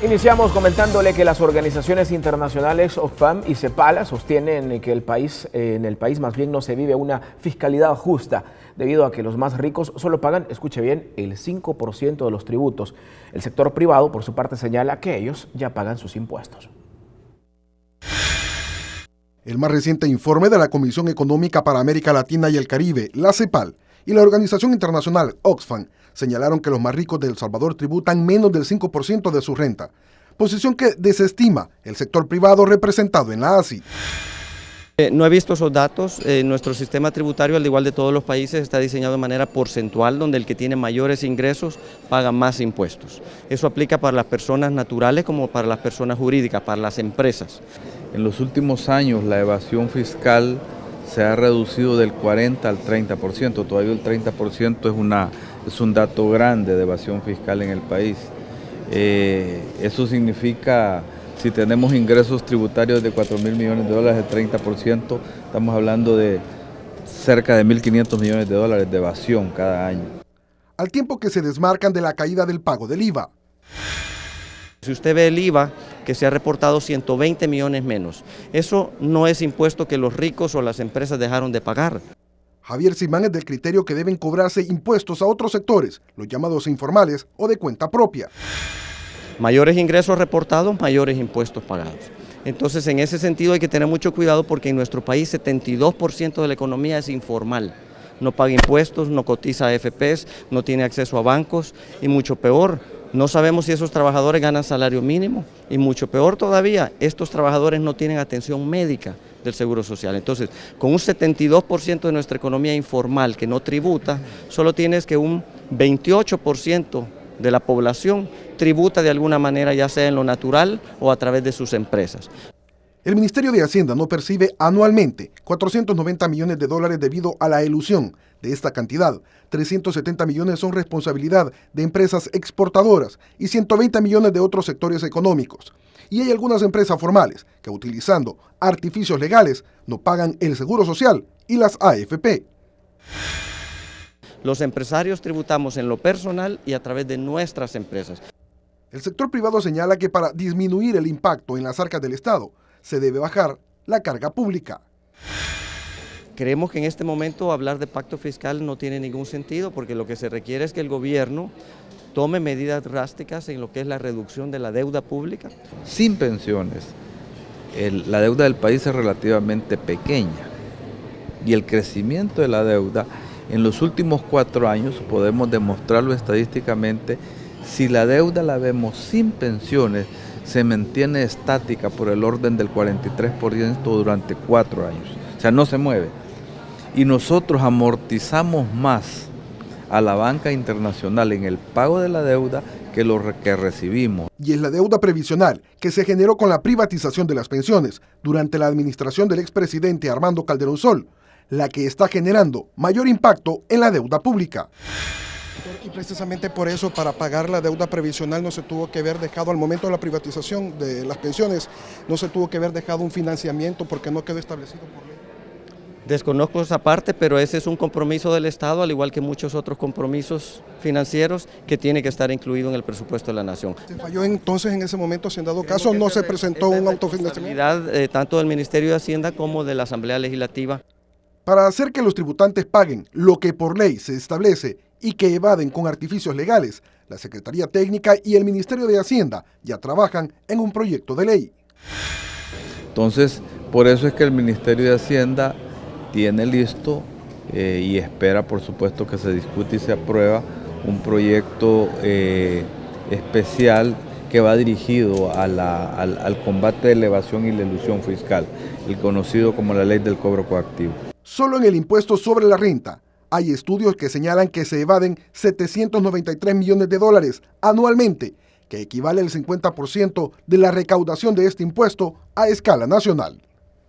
Iniciamos comentándole que las organizaciones internacionales Oxfam y Cepala sostienen que en el país más bien no se vive una fiscalidad justa, debido a que los más ricos solo pagan, escuche bien, el 5% de los tributos. El sector privado, por su parte, señala que ellos ya pagan sus impuestos. El más reciente informe de la Comisión Económica para América Latina y el Caribe, la CEPAL, y la organización internacional Oxfam señalaron que los más ricos de El Salvador tributan menos del 5% de su renta, posición que desestima el sector privado representado en la ACI. No he visto esos datos. Nuestro sistema tributario, al igual de todos los países, está diseñado de manera porcentual, donde el que tiene mayores ingresos paga más impuestos. Eso aplica para las personas naturales como para las personas jurídicas, para las empresas. En los últimos años la evasión fiscal se ha reducido del 40 al 30%, todavía el 30% es un dato grande de evasión fiscal en el país. Eso significa, si tenemos ingresos tributarios de 4.000 millones de dólares, el 30%, estamos hablando de cerca de 1.500 millones de dólares de evasión cada año. Al tiempo que se desmarcan de la caída del pago del IVA. Si usted ve el IVA, que se ha reportado 120 millones menos, eso no es impuesto que los ricos o las empresas dejaron de pagar. Javier Simán es del criterio que deben cobrarse impuestos a otros sectores, los llamados informales o de cuenta propia. Mayores ingresos reportados, mayores impuestos pagados. Entonces, en ese sentido hay que tener mucho cuidado porque en nuestro país 72% de la economía es informal. No paga impuestos, no cotiza a AFPs, no tiene acceso a bancos y mucho peor, no sabemos si esos trabajadores ganan salario mínimo y mucho peor todavía, estos trabajadores no tienen atención médica del Seguro Social. Entonces, con un 72% de nuestra economía informal que no tributa, solo tienes que un 28% de la población tributa de alguna manera, ya sea en lo natural o a través de sus empresas. El Ministerio de Hacienda no percibe anualmente 490 millones de dólares debido a la elusión. De esta cantidad, 370 millones son responsabilidad de empresas exportadoras y 120 millones de otros sectores económicos. Y hay algunas empresas formales que, utilizando artificios legales, no pagan el Seguro Social y las AFP. Los empresarios tributamos en lo personal y a través de nuestras empresas. El sector privado señala que para disminuir el impacto en las arcas del Estado, se debe bajar la carga pública. Creemos que en este momento hablar de pacto fiscal no tiene ningún sentido porque lo que se requiere es que el gobierno tome medidas drásticas en lo que es la reducción de la deuda pública. Sin pensiones, la deuda del país es relativamente pequeña y el crecimiento de la deuda en los últimos 4 años, podemos demostrarlo estadísticamente, si la deuda la vemos sin pensiones, se mantiene estática por el orden del 43% durante 4 años, o sea, no se mueve. Y nosotros amortizamos más a la banca internacional en el pago de la deuda que lo que recibimos. Y es la deuda previsional que se generó con la privatización de las pensiones durante la administración del expresidente Armando Calderón Sol, la que está generando mayor impacto en la deuda pública. Y precisamente por eso, para pagar la deuda previsional no se tuvo que haber dejado, al momento de la privatización de las pensiones, no se tuvo que haber dejado un financiamiento porque no quedó establecido por ley. Desconozco esa parte, pero ese es un compromiso del Estado, al igual que muchos otros compromisos financieros que tiene que estar incluido en el presupuesto de la Nación. ¿Se falló entonces en ese momento, si en dado caso no se presentó un autofinanciamiento? Tanto del Ministerio de Hacienda como de la Asamblea Legislativa. Para hacer que los tributantes paguen lo que por ley se establece y que evaden con artificios legales, la Secretaría Técnica y el Ministerio de Hacienda ya trabajan en un proyecto de ley. Entonces, por eso es que el Ministerio de Hacienda tiene listo y espera, por supuesto, que se discute y se aprueba un proyecto especial que va dirigido al combate de la evasión y la elusión fiscal, el conocido como la ley del cobro coactivo. Solo en el impuesto sobre la renta hay estudios que señalan que se evaden 793 millones de dólares anualmente, que equivale al 50% de la recaudación de este impuesto a escala nacional.